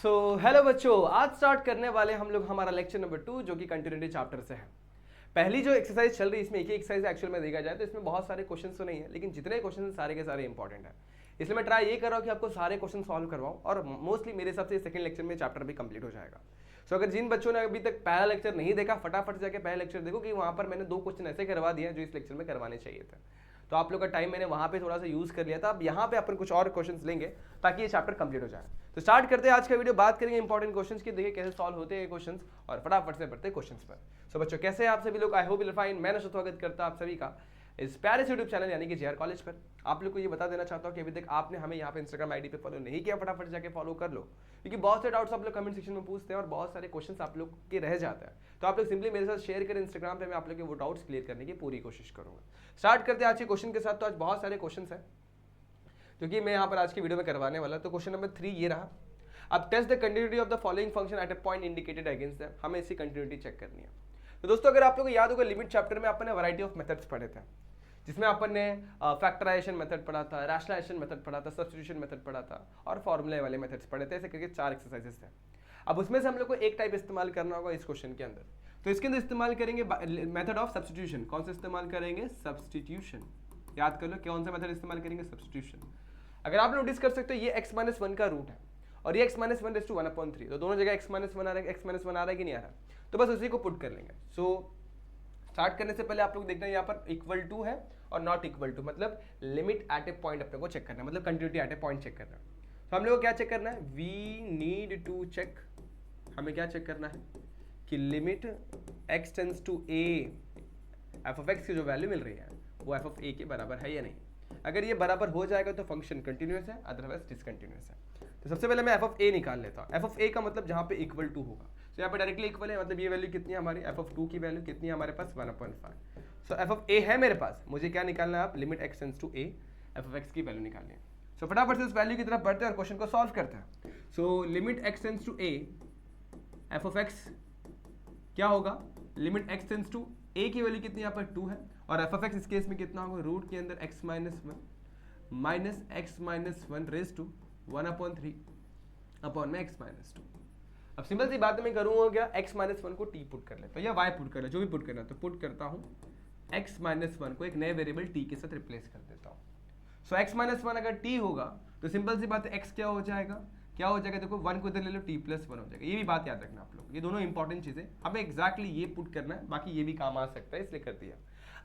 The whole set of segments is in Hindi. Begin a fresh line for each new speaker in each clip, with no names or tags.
हेलो बच्चों, आज स्टार्ट करने वाले हम लोग हमारा लेक्चर नंबर 2 जो कि कंटिन्यूटी चैप्टर से है। पहली जो एक्सरसाइज चल रही है इसमें एक ही एक्सरसाइज एक्चुअल में देखा जाए तो इसमें बहुत सारे क्वेश्चन तो नहीं है, लेकिन जितने क्वेश्चन सारे के सारे इंपॉर्टेंट है। इसलिए मैं ट्राई ये कर रहा हूँ कि आपको सारे क्वेश्चन सॉल्व करवाऊँ और मोस्टली मेरे हिसाब से सेकंड लेक्चर में चैप्टर भी कंप्लीट हो जाएगा। अगर जिन बच्चों ने अभी तक पहला लेक्चर नहीं देखा, फटाफट जाके पहला लेक्चर देखो कि वहाँ पर मैंने 2 क्वेश्चन ऐसे करवा दिए जो इस लेक्चर में करवाने चाहिए थे। तो आप लोग का टाइम मैंने वहाँ पे थोड़ा सा यूज़ कर लिया था। अब यहाँ पे अपन कुछ और क्वेश्चंस लेंगे ताकि ये चैप्टर कंप्लीट हो जाए। तो स्टार्ट करते हैं आज का वीडियो। बात करेंगे इंपॉर्टेंट क्वेश्चंस की, देखिए कैसे सॉल्व होते हैं क्वेश्चंस और फटाफट से बढ़ते हैं क्वेश्चंस पर। सो बच्चों कैसे हैं आप सभी लोग? I hope you fine. मैं स्वागत करता हूं आप सभी का इस प्यारे से यूट्यूब चैनल यानी कि जेआर कॉलेज पर। आप लोग को ये बता देना चाहता हूँ कि अभी तक आपने हमें यहाँ पे इंस्टाग्राम आईडी पे फॉलो नहीं किया, फटाफट जाके फॉलो कर लो, क्योंकि बहुत से डाउट्स आप लोग कमेंट सेक्शन में पूछते हैं और बहुत सारे क्वेश्चंस आप लोग के रह जाते हैं। तो आप लोग सिंपली मेरे साथ शेयर करें इंस्टाग्राम पे, मैं आप लोग के वो डाउट्स क्लियर करने की पूरी कोशिश करूंगा। स्टार्ट करते हैं आज के क्वेश्चन के साथ। तो आज बहुत सारे क्वेश्चन है क्योंकि मैं यहाँ पर आज की वीडियो में करवाने वाला। तो क्वेश्चन नंबर 3 ये रहा। अब test the continuity of the following function at a point indicated against them. हमें इसकी कंटिन्यूटी चेक करनी है। तो दोस्तों अगर आप लोगों को याद होगा, लिमिट चैप्टर में अपन ने वैरायटी ऑफ मेथड्स पढ़े थे, जिसमें अपन ने फैक्टराइजेशन मेथड पढ़ा था, रैशनलाइजेशन मेथड पढ़ा था, सब्स्टिट्यूशन मेथड पढ़ा था और फॉर्मूले वाले मेथड्स पढ़े थे। ऐसे करके 4 एक्सरसाइजेस थे। अब उसमें से हम लोग को एक टाइप इस्तेमाल करना होगा इस क्वेश्चन के अंदर। तो इसके अंदर इस्तेमाल करेंगे मेथड ऑफ सब्स्टिट्यूशन। कौन सा इस्तेमाल करेंगे? सब्स्टिट्यूशन। याद कर लो कौन सा मेथड इस्तेमाल करेंगे? सब्स्टिट्यूशन। अगर आप नोटिस कर सकते हो ये x-1 का रूट है और ये x-1/(1/3), तो दोनों जगह x-1 आ रहा है, x-1 आ रहा है कि नहीं आ रहा है, तो बस उसी को पुट कर लेंगे। सो स्टार्ट करने से पहले आप लोग देखना यहाँ पर इक्वल टू है और नॉट इक्वल टू, मतलब लिमिट एट ए पॉइंट अपने को चेक करना है, मतलब continuity at a point check करना है। तो हम लोग को क्या चेक करना है? वी नीड टू चेक, हमें क्या चेक करना है कि limit x tends to a f of x की जो वैल्यू मिल रही है वो एफ ऑफ ए के बराबर है या नहीं। अगर ये बराबर हो जाएगा तो फंक्शन कंटिन्यूअस है, अदरवाइज डिसकंटिन्यूअस है। तो सबसे पहले मैं एफ ऑफ ए निकाल लेता हूँ। एफ ऑफ ए का मतलब जहाँ पे इक्वल टू होगा, तो यहाँ पे डायरेक्टली इक्वल है, मतलब ये वैल्यू कितनी है हमारी? एफ ऑफ 2 की वैल्यू कितनी है हमारे पास? 1/5। सो एफ ऑफ ए है मेरे पास, मुझे क्या निकालना है? आप limit x tends to a f of x की वैल्यू निकालनी है। सो फटाफट से उस वैल्यू की तरफ बढ़ते हैं और क्वेश्चन को सॉल्व करते हैं। So limit x tends to a f of x क्या होगा? Limit x tends to a की वैल्यू कितनी यहाँ पर 2 है और एफ ऑफ एक्स इस केस में कितना होगा? रूट के अंदर x-1 minus x-1 raise to 1/3 upon में x-2। अब सिंपल सी बात मैं करूंगा क्या? x-1 को t पुट कर लेता हूँ या y पुट कर ले, जो भी पुट करना है तो पुट करता हूँ। x-1 को एक नए वेरिएबल t के साथ रिप्लेस कर देता हूँ। सो x-1 अगर t होगा तो सिंपल सी बात है x क्या हो जाएगा? क्या हो जाएगा? देखो 1 को इधर ले लो, t+1 हो जाएगा। ये भी बात याद रखना आप लोग, ये दोनों इंपॉर्टेंट चीजें हमें एग्जैक्टली ये पुट करना है, बाकी ये भी काम आ सकता है इसलिए कर दिया।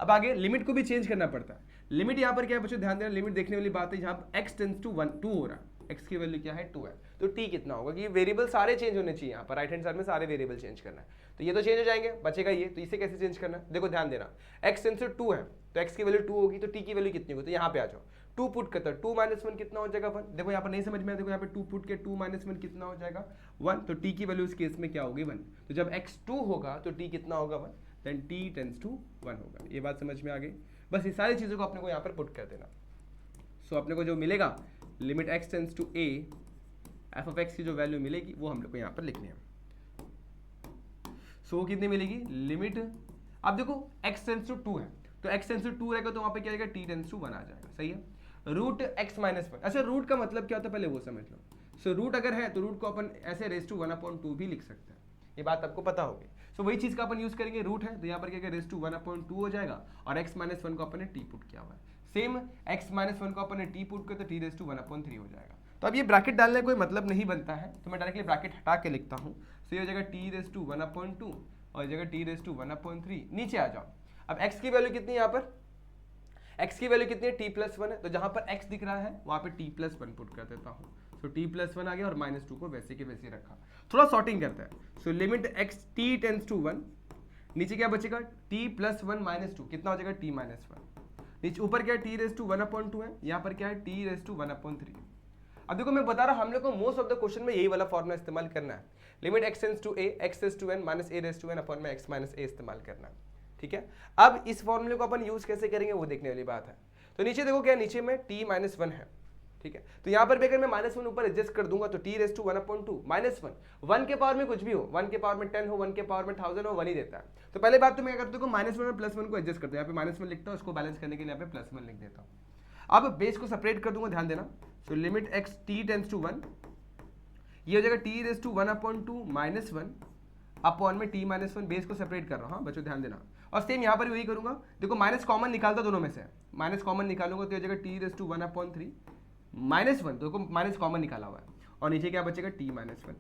अब आगे लिमिट को भी चेंज करना पड़ता है। लिमिट यहाँ पर क्या है बच्चों? ध्यान देना, लिमिट देखने वाली बात है। यहाँ पर x टेंड्स टू 1 2 हो रहा है, x की वैल्यू क्या है? 2 है, तो t कितना होगा? कि ये वेरिएबल सारे चेंज होने चाहिए। यहाँ पर राइट हैंड साइड में सारे वेरिएबल चेंज करना है, तो ये तो चेंज हो जाएंगे, बचेगा ये। तो इसे कैसे चेंज करना है? देखो ध्यान देना, x टेंड्स टू 2 है तो x की वैल्यू 2 होगी, तो t की वैल्यू कितनी होगी? तो यहाँ पे आ जाओ, 2 पुट करता है, 2 - 1 कितना हो जाएगा? 1। देखो यहाँ पर नहीं समझ में आया, देखो यहाँ पे 2 पुट के 2 - 1 कितना हो जाएगा? 1। तो t की वैल्यू इस केस में क्या होगी? 1। तो जब x 2 होगा तो t कितना होगा? 1। देन t टेंड्स टू 1 होगा। ये बात समझ में आ गई? बस ये सारी चीज़ों को अपने को यहाँ पर पुट कर देना। सो अपने को जो मिलेगा limit x tends to a f of x की जो वैल्यू मिलेगी वो हम लोग को यहाँ पर लिखनी है। सो कितनी मिलेगी? लिमिट, अब देखो x टेंड्स टू 2 है तो x टेंड्स टू 2 रहेगा तो वहाँ पे क्या आएगा? t टेंड्स टू 1 आ जाएगा। सही है। रूट x-1, अच्छा रूट का मतलब क्या होता है पहले वो समझ लो। सो रूट अगर है तो रूट को अपन ऐसे रेज टू 1/2 भी लिख सकते हैं, ये बात आपको पता होगी। सो वही चीज का अपन यूज करेंगे। रूट है तो यहाँ पर क्या रेज टू 1/2 हो जाएगा और x-1 को अपन ने t पुट किया हुआ है। सेम x-1 को अपन ने t पुट किया तो t रेज टू 1/3 हो जाएगा। तो अब ये ब्रैकेट डालने का कोई मतलब नहीं बनता है, तो मैं डायरेक्टली ब्रैकेट हटा के लिखता हूँ। सो ये हो जाएगा t रेज टू 1/2 और ये जगह t रेज टू 1/3। नीचे आ जाओ। अब x की वैल्यू कितनी है? यहाँ पर x की वैल्यू कितनी है? t+1 है, तो जहां पर x दिख रहा है वहां पे t+1 पुट कर देता हूं। सो t+1 आ गया और -2 को वैसे के वैसे रखा। थोड़ा सॉर्टिंग करते हैं। So limit x t tends to 1, नीचे क्या बचेगा? t+1 - 2 कितना हो जाएगा? t-1। नीचे ऊपर क्या है? t रेज टू 1/2 है, यहाँ पर क्या है? t raise to 1/3। अब देखो मैं बता रहा हम लोग को मोस्ट ऑफ द क्वेश्चन में यही वाला फॉर्मूला इस्तेमाल करना है। Limit x tends to a x raise to n minus a raise to n upon में x माइनस a इस्तेमाल करना है। ठीक है। अब इस फॉर्मूले को अपन यूज कैसे करेंगे वो देखने वाली बात है। तो नीचे देखो क्या, नीचे में t-1 है। ठीक है, तो यहाँ पर भी अगर मैं -1 ऊपर एडजस्ट कर दूंगा तो t रेज टू 1/2 -1, 1 के पावर में कुछ भी हो, 1 के पावर में 10 हो, 1 के पावर में 1000 हो, 1 ही देता है। तो पहले बात तो मैं क्या करता हूँ, -1 और +1 को एडजस्ट करता हूँ। यहाँ पे -1 लिखता हूँ, इसको बैलेंस करने के लिए यहाँ पे +1 लिख देता हूँ। अब बेस को सेपरेट कर दूंगा, ध्यान देना। So limit x t tends to 1, ये हो जाएगा t raise to 1/2 minus 1 upon में टी माइनस 1, बेस को सेपरेट कर रहा हूँ, हाँ बच्चों ध्यान देना। और सेम यहाँ पर भी वही करूँगा, देखो माइनस कॉमन निकालता दोनों में से, माइनस कॉमन निकालूंगा तो हो जाएगा टी रेस टू 1/3 माइनस 1, तो देखो माइनस कॉमन निकाला हुआ है, और नीचे क्या बचेगा टी माइनस 1।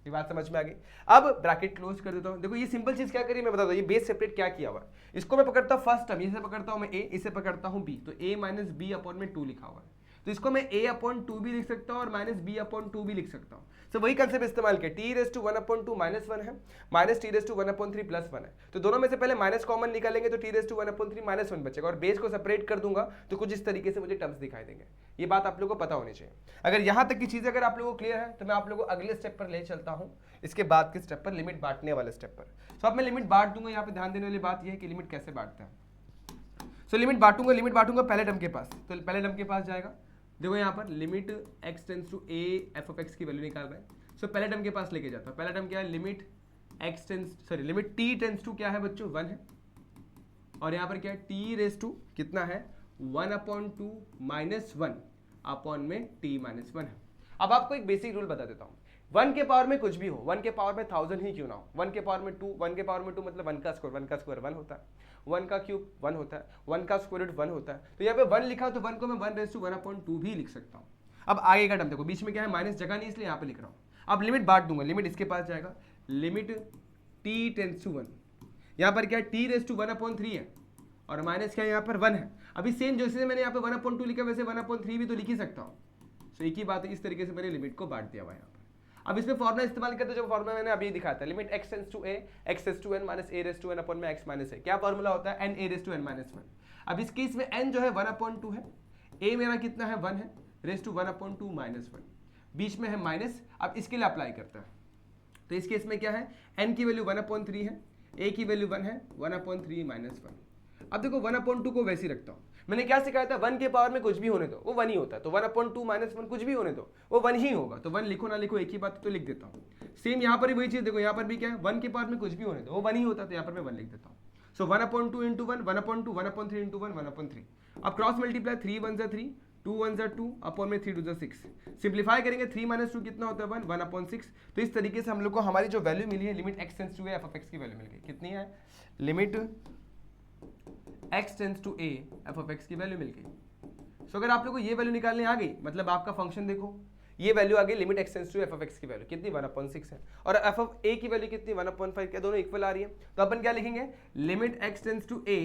ये बात समझ में आ गई। अब ब्रैकेट क्लोज कर देता हूँ। देखो ये सिंपल चीज क्या करी मैं बताता हूँ, ये बेस सेपरेट क्या किया हुआ है। इसको मैं पकड़ता हूँ फर्स्ट टर्म, इसे पकड़ता हूँ मैं ए, इसे पकड़ता हूँ बी, तो ए माइनस बी अपॉन में 2 लिखा हुआ है, तो इसको मैं a अपॉन 2 भी लिख सकता हूँ और माइनस बी अपॉन 2 भी लिख सकता हूँ। तो वही कंसेप्ट इस्तेमाल किया, टी रेस टू 1/2 माइनस 1 है, minus t raise to 1/3 plus 1 है, तो दोनों में से पहले माइनस कॉमन निकालेंगे तो टी रेस टू 1/3 माइनस 1 बचेगा, और बेस को सेपरेट कर दूंगा तो कुछ इस तरीके से मुझे टर्म्स दिखाई देंगे। ये बात आप लोगों को पता होनी चाहिए। अगर यहाँ तक की चीज़ अगर आप लोगों को क्लियर है तो मैं आप लोगों को अगले स्टेप पर ले चलता हूँ, इसके बाद के स्टेप पर, लिमिट बांटने वाले स्टेप पर। सो अब मैं लिमिट बांट दूंगा। यहाँ पे ध्यान देने वाली बात यह है कि लिमिट कैसे बांटते हैं। सो लिमिट बांटूंगा पहले टर्म के पास, तो पहले टर्म के पास जाएगा, देखो यहाँ पर limit x tends to a f of x की वैल्यू निकाल रहे हैं। सो पहले टर्म के पास लेके जाता हूँ। पहला टर्म क्या है, लिमिट t टेंस टू क्या है बच्चों 1 है, और यहाँ पर क्या है t रेस टू कितना है 1/2 माइनस 1 अपॉन में t माइनस 1 है। अब आपको एक बेसिक रूल बता देता हूँ, 1 के पावर में कुछ भी हो, 1 के पावर में 1000 ही क्यों ना हो, 1 के पावर में 2, 1 के पावर में 2 मतलब 1 का स्क्वायर 1 होता है, 1 का क्यूब 1 होता है, 1 का स्क्वायर रूट 1 होता है, तो यहाँ पे 1 लिखा तो 1 को मैं 1 रेस टू 1/2 भी लिख सकता हूँ। अब आगे का टर्म देखो, बीच में क्या है माइनस, जगह नहीं इसलिए यहाँ पे लिख रहा हूँ। अब लिमिट बांट दूंगा, लिमिट इसके पास जाएगा, लिमिट t टेंस टू 1, यहाँ पर क्या है t रेस टू 1/3 है, और माइनस क्या है यहाँ पर 1 है। अभी सेम जैसे मैंने यहाँ पे 1/2 लिखा वैसे 1/3 भी तो लिख ही सकता हूँ। सो एक ही बात है, इस तरीके से मैंने लिमिट को बांट दिया हुआ है यहाँ पर। अब इसमें फॉर्मुला इस्तेमाल करते हैं, जो फॉर्मुला मैंने अभी दिखाया था, limit x tends to a x raise to n minus a raise to n upon में x माइनस a, क्या फॉर्मूला होता है n a raise to n minus 1। अब इस केस में n जो है 1/2 है, a मेरा कितना है 1 है, रेस टू 1/2 माइनस 1, बीच में है माइनस। अब इसके लिए अप्लाई करता है, तो इस केस में क्या है n की वैल्यू 1/3 है, a की वैल्यू 1 है 1/3 माइनस 1। अब देखो 1/2 को वैसे ही रखता हूँ, मैंने क्या सिखाया था 1 के पावर में कुछ भी होने दो वो 1 ही होता है, तो 1/2 माइनस 1 कुछ भी होने दो वो 1 ही होगा, तो 1 लिखो ना लिखो एक ही बात, तो लिख देता हूँ। सेम यहाँ पर भी वही चीज़, देखो यहाँ पर भी क्या है 1 के पावर में कुछ भी होने दो वो 1 ही होता है, तो यहाँ पर मैं 1 लिख देता हूँ। सो 1/2 इंटू 1 1/2 1/3 इंटू 1 1/3। अब क्रॉस मल्टीप्लाई 3 1 जा 3 2 1 जा 2 अपॉन में 3 2 जा 6, सिंप्लीफाई करेंगे 3 माइनस 2 कितना होता है 1 1/6। तो इस तरीके से हम लोग को हमारी जो वैल्यू मिली है limit x tends to a f of x की वैल्यू मिल गई, कितनी है limit x tends to a f of x की वैल्यू मिल गई। सो अगर आप लोग को ये वैल्यू निकालने आ गई, मतलब आपका फंक्शन देखो ये वैल्यू आ गई, limit x tends to f of x की वैल्यू कितनी 1/6 है, और एफ ऑफ a की वैल्यू कितनी 1/5, क्या दोनों इक्वल आ रही है, तो अपन क्या लिखेंगे limit x tends to a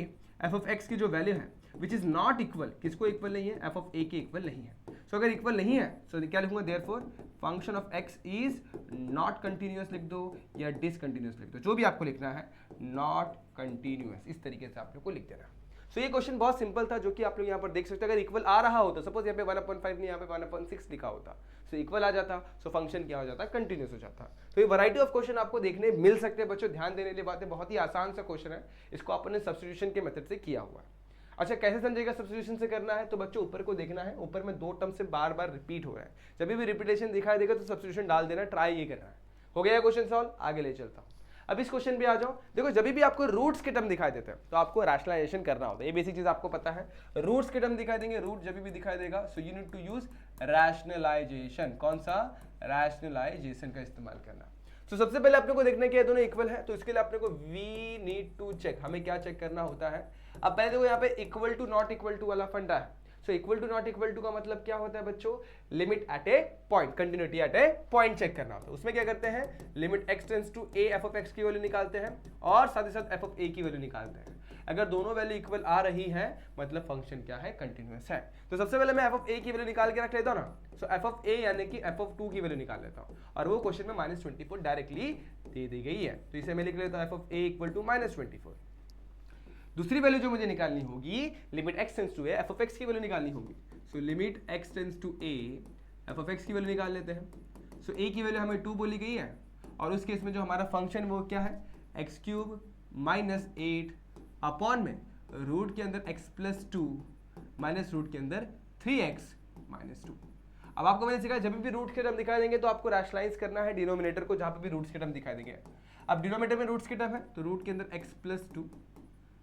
f of x की जो वैल्यू है विच इज नॉट इक्वल, किसको इक्वल नहीं है एफ ऑफ a के इक्वल नहीं है। सो अगर इक्वल नहीं है तो क्या लिखूंगा therefore function of x is not continuous लिख दो या डिसकंटिन्यूअस लिख दो, जो भी आपको लिखना है नॉट कंटिन्यूअस, इस तरीके से आप लोग को लिख देना। सो ये क्वेश्चन बहुत सिंपल था, जो कि आप लोग यहाँ पर देख सकते हैं। अगर इक्वल आ रहा होता, सपोज यहाँ पे 1/5 नहीं यहाँ पे 1/6 लिखा होता, सो इक्वल आ जाता, सो फंक्शन क्या हो जाता कंटिन्यूअस हो जाता। तो ये वैरायटी ऑफ क्वेश्चन आपको देखने मिल सकते हैं बच्चों, ध्यान देने वाली बात है, बहुत ही आसान सा क्वेश्चन है, इसको आपने सब्स्टिट्यूशन के मेथड से किया हुआ है। अच्छा कैसे समझेगा सब्स्टिट्यूशन से करना है, तो बच्चों ऊपर को देखना है, ऊपर में 2 टर्म से बार बार रिपीट हो रहा है, जब भी रिपीटेशन दिखाई देगा तो सब्स्टिट्यूशन डाल देना, ट्राई ये करना है। हो गया क्वेश्चन सॉल्व, आगे ले चलता हूँ। अब इस क्वेश्चन पे आ जाओ, देखो जब भी आपको रूट्स के टर्म दिखाई देते हैं तो आपको रैशनलाइजेशन करना होता है, ये बेसिक चीज आपको पता है। रूट्स के टर्म दिखाई देंगे, रूट जब भी दिखाई देगा so you need to use rationalisation. कौन सा, रैशनलाइजेशन का इस्तेमाल करना। तो सबसे पहले अपने को देखना है कि दोनों इक्वल है, तो इसके लिए अपने को वी नीड टू चेक, हमें क्या चेक करना होता है। अब पहले देखो यहाँ पे equal to not equal to वाला फंडा है। So equal to not equal to का मतलब क्या होता है बच्चों, limit at a point, continuity at a point check करना होता है। उसमें क्या करते हैं limit x tends to a f of x की वैल्यू निकालते हैं और साथ ही साथ एफ ऑफ a की वैल्यू निकालते हैं। अगर दोनों वैल्यू इक्वल आ रही है मतलब फंक्शन क्या है कंटिन्यूअस है। तो सबसे पहले मैं एफ ऑफ a की वैल्यू निकाल के रख लेता हूँ ना, सो एफ ऑफ a यानी कि एफ ऑफ 2 की वैल्यू निकाल लेता हूँ, और वो क्वेश्चन में -24 डायरेक्टली दे दी गई है, तो इसे मैं लिख लेता हूँ f of a equal to -24। दूसरी वैल्यू जो मुझे निकालनी होगी limit x tends to a f of x की वैल्यू निकालनी होगी। So limit x tends to a f of x की वैल्यू निकाल लेते हैं। सो a की वैल्यू हमें 2 बोली गई है, और उस केस में जो हमारा फंक्शन वो क्या है x³ माइनस 8 अपॉन में रूट के अंदर x प्लस 2 माइनस रूट के अंदर 3x माइनस 2। अब आपको मैंने सिखाया जब भी रूट के टर्म दिखाई देंगे तो आपको रैशनलाइज करना है डिनोमिनेटर को, जहाँ पे भी रूट्स के टर्म दिखाई देंगे। अब डिनोमिनेटर में रूट्स के टर्म है तो रूट के अंदर x प्लस 2,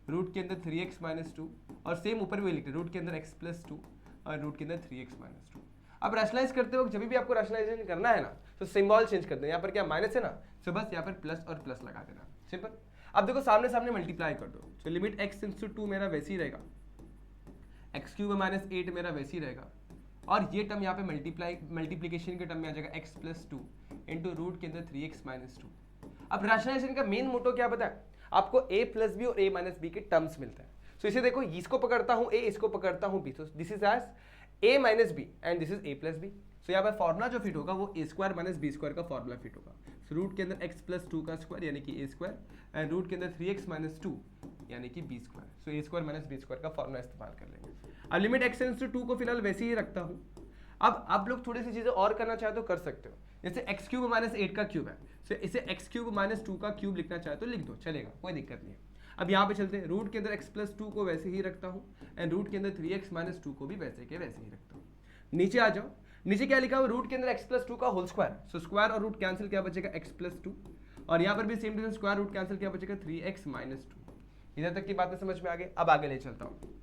रूट के अंदर 3x माइनस 2, और सेम ऊपर भी लिखते हैं रूट के अंदर x प्लस 2 और रूट के अंदर 3x माइनस 2। अब रैशनलाइज करते वक्त जब भी आपको रैशनलाइजेशन करना है ना तो सिंबल चेंज कर देना, यहाँ पर क्या माइनस है ना, तो बस यहाँ पर प्लस और प्लस लगा देना, सिंपल। अब देखो सामने सामने मल्टीप्लाई कर दो, तो लिमिट x टेंड्स टू 2 मेरा वैसे ही रहेगा, एक्स क्यूब माइनस 8 मेरा वैसे ही रहेगा, और ये टर्म यहाँ पे मल्टीप्लीकेशन के टर्म में आ जाएगा x प्लस 2 इंटू रूट के अंदर 3x माइनस 2। अब रैशनलाइजेशन का मेन मोटो क्या पता है आपको, a प्लस बी और a माइनस बी के टर्म्स मिलते हैं। सो इसे देखो, इसको पकड़ता हूँ a, इसको पकड़ता हूँ b, तो this is as a minus B and this is a plus B. So यहाँ पर फॉर्मुला जो फिट होगा वो a square minus B square का फॉर्मुला फिट होगा। सो रूट के अंदर x प्लस 2 का स्क्वायर यानी कि a स्क्वायर एंड रूट के अंदर 3x माइनस 2 यानी कि b square. So a square minus b square का फॉर्मुला इस्तेमाल कर लेंगे। अब लिमिट x टेंड्स टू 2 को फिलहाल वैसे ही रखता हूँ। अब आप लोग थोड़ी सी चीजें और करना चाहे तो कर सकते हो, जैसे x क्यूब माइनस 8 का क्यूब है, सो इसे x क्यूब माइनस 2 का क्यूब लिखना चाहे तो लिख दो, चलेगा, कोई दिक्कत नहीं है। अब यहाँ पे चलते हैं, रूट के अंदर x प्लस 2 को वैसे ही रखता हूँ एंड रूट के अंदर 3x माइनस 2 को भी वैसे के वैसे ही रखता हूँ। नीचे आ जाओ, नीचे क्या लिखा हुआ, रूट के अंदर x प्लस 2 का होल स्क्वायर, सो स्क्वायर और रूट कैंसिल, क्या बचेगा x प्लस 2, और यहाँ पर भी same difference, square root cancel, क्या बचेगा 3x माइनस 2। इधर तक की बातें समझ में आ गई। अब आगे ले चलता हूँ।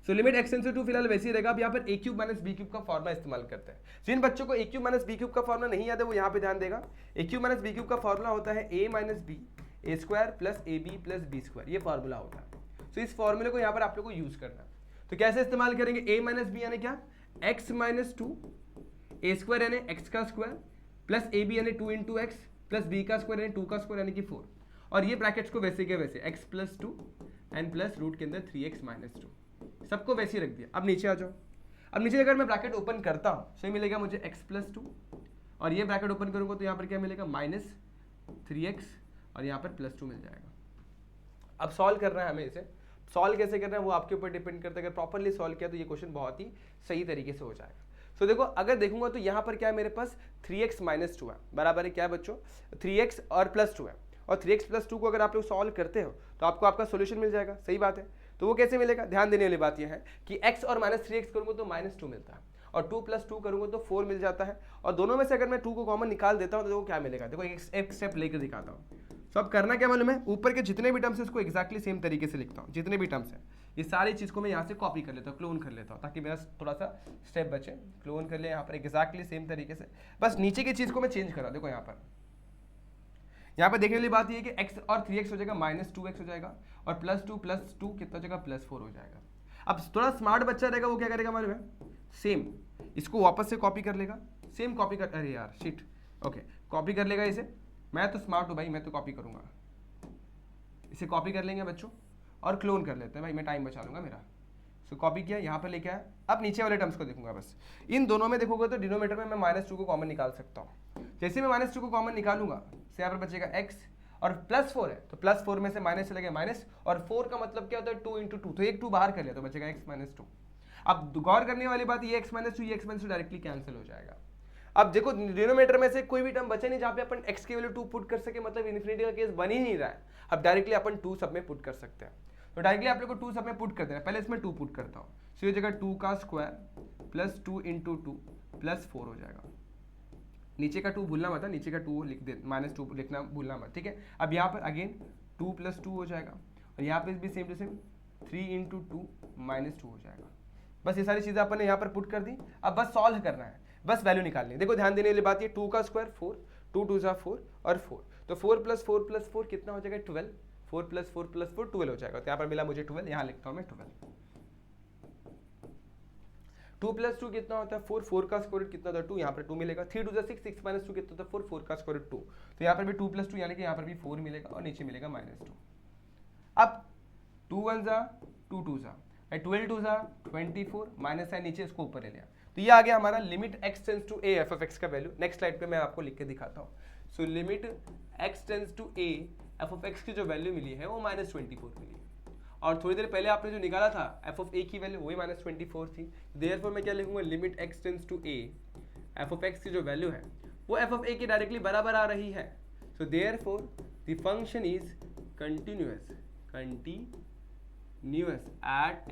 So limit x tends to 2 फिलहाल वैसे ही रहेगा। अब यहाँ पर a cube minus b cube का फॉर्मुला इस्तेमाल करते हैं। जिन बच्चों को a cube minus b cube का फॉर्मुला नहीं याद है वो यहाँ पे ध्यान देगा। a cube minus b cube का फॉर्मुला होता है a minus b a square plus a b plus b square, ये फॉर्मूला होता है। तो इस फॉर्मूले को यहाँ पर आप लोग को यूज करना है। तो कैसे इस्तेमाल करेंगे, a माइनस बी यानी क्या, x माइनस 2, ए स्क्वायर यानी x का स्क्वायर प्लस ए बी यानी 2 इंटू एक्स प्लस बी का स्क्वायर यानी 2 का स्क्वायर यानी कि 4, और ये ब्रैकेट्स को वैसे के वैसे x plus 2 and plus root के अंदर 3x माइनस 2, सबको वैसे ही रख दिया। अब नीचे आ जाओ। अब नीचे अगर मैं ब्रैकेट ओपन करता हूँ तो ये मिलेगा मुझे x प्लस 2, और ये ब्रैकेट ओपन करूँगा तो यहाँ पर क्या मिलेगा माइनस 3x, और यहाँ पर प्लस 2 मिल जाएगा। अब सॉल्व करना है हमें, इसे सॉल्व कैसे करना है वो आपके ऊपर डिपेंड करता है। अगर प्रॉपरली सॉल्व किया तो ये क्वेश्चन बहुत ही सही तरीके से हो जाएगा। सो देखो, अगर देखूंगा तो यहाँ पर क्या है, मेरे पास 3x माइनस 2 है, बराबर है क्या है बच्चों, 3x और प्लस 2 है, और 3x प्लस 2 को अगर आप लोग सॉल्व करते हो तो आपको आपका सोल्यूशन मिल जाएगा। सही बात है। तो वो कैसे मिलेगा, ध्यान देने वाली बात यह है कि x और माइनस 3x करूँगा तो माइनस 2 मिलता है, और 2 प्लस 2 करूँगा तो 4 मिल जाता है, और दोनों में से अगर मैं 2 को कॉमन निकाल देता हूँ तो देखो क्या मिलेगा। देखो एक स्टेप लेकर दिखाता हूँ। सो अब करना क्या मालूम है, ऊपर के जितने भी टर्म्स है उसको एक्जैक्टली सेम तरीके से लिखता हूँ। जितने भी टर्म्स हैं ये सारी चीज़ को मैं यहाँ से कॉपी कर लेता हूँ, क्लोन कर लेता हूँ, ताकि मेरा थोड़ा सा स्टेप बचे। क्लोन कर लिया यहाँ पर एक्जैक्टली सेम तरीके से, बस नीचे की चीज़ को मैं चेंज करा। देखो यहाँ पर देखने वाली बात ये है कि x और 3x हो जाएगा माइनस 2x हो जाएगा, और प्लस 2 कितना हो जाएगा प्लस 4 हो जाएगा। अब थोड़ा स्मार्ट बच्चा रहेगा वो क्या करेगा मालूम है, सेम इसको वापस से कॉपी कर लेगा, सेम कॉपी कर, अरे यार शिट, ओके कॉपी कर लेगा इसे। मैं तो स्मार्ट हूँ भाई, मैं तो कॉपी करूँगा, इसे कॉपी कर लेंगे बच्चों और क्लोन कर लेते हैं भाई, मैं टाइम बचा लूँगा मेरा। सो कॉपी किया, यहाँ पर लेके आया। अब नीचे वाले टर्म्स को देखूंगा, बस इन दोनों में देखोगे तो डिनोमिनेटर में मैं माइनस 2 को कॉमन निकाल सकता हूँ। जैसे मैं माइनस 2 को कॉमन निकालूंगा तो यहाँ पर बचेगा x, और प्लस 4 है तो प्लस 4 में से माइनस चला गया माइनस, और 4 का मतलब क्या होता है 2 इंटू 2, तो एक 2 बाहर कर लिया तो बचेगा x माइनस 2। अब गौर करने वाली बात ये x माइनस 2 ये x माइनस 2 डायरेक्टली कैंसिल हो जाएगा। अब देखो डिनोमिनेटर में से कोई भी टर्म बचा नहीं जहाँ पे अपन x की वैल्यू 2 पुट कर सके, मतलब इन्फिनिटी का केस बन ही नहीं रहा है। अब डायरेक्टली अपन 2 सब में पुट कर सकते हैं, तो डायरेक्टली आप लोग को 2 सब में पुट कर देना। पहले इसमें 2 पुट करता हूँ, सो ये जगह 2 का स्क्वायर प्लस 2 इंटू 2 प्लस 4 हो जाएगा। नीचे का 2 भूलना मत, नीचे का 2 लिख दे, माइनस 2 लिखना भूलना मत, ठीक है। अब यहाँ पर अगेन 2 प्लस 2 हो जाएगा, और यहाँ पे भी same to same 3 into 2 minus 2 हो जाएगा। बस ये सारी चीज़ें अपन ने यहाँ पर पुट कर दी। अब बस सॉल्व करना है, बस वैल्यू निकालनी है। देखो ध्यान देने वाली बात ये 2 का स्क्वायर 4, 2 2 जा 4 और 4, तो 4 प्लस 4 प्लस 4 कितना हो जाएगा 12, 4 प्लस 4 प्लस 4 12 हो जाएगा। तो यहाँ पर मिला मुझे 12, यहाँ लिखता हूँ मैं 12। 2 प्लस 2 कितना होता है 4, 4 का स्क्वायर कितना होता है 2, यहाँ पर 2 मिलेगा। 3 2 जा 6, 6 माइनस 2 कितना होता है 4, 4 का स्क्वायर 2, तो यहाँ पर भी 2 प्लस 2 यानी कि यहाँ पर भी 4 मिलेगा, और नीचे मिलेगा माइनस 2। अब 2 1 जा 2 2 जा 12 2 जा 24, माइनस है नीचे, इसको ऊपर ले लिया, तो ये आ गया हमारा limit x tends to a f of x का वैल्यू। नेक्स्ट स्लाइड पे मैं आपको लिख के दिखाता हूँ। So limit x tends to a f of x की जो वैल्यू मिली है वो -24 मिली है, और थोड़ी देर पहले आपने जो निकाला था f of a की वैल्यू वही -24 थी। देयरफॉर मैं क्या लिखूंगा, limit x tends to a f of x की जो वैल्यू है वो f of a के डायरेक्टली बराबर आ रही है। So therefore the function is continuous at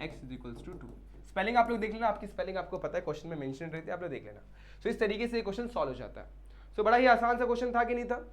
x is equals to 2। Spelling आप लोग देख लेना, आपकी स्पेलिंग आपको पता है, क्वेश्चन में मेंशन रहती है, आप लोग देख लेना। सो इस तरीके से क्वेश्चन सॉल्व हो जाता है। सो बड़ा ही आसान सा क्वेश्चन था कि नहीं था,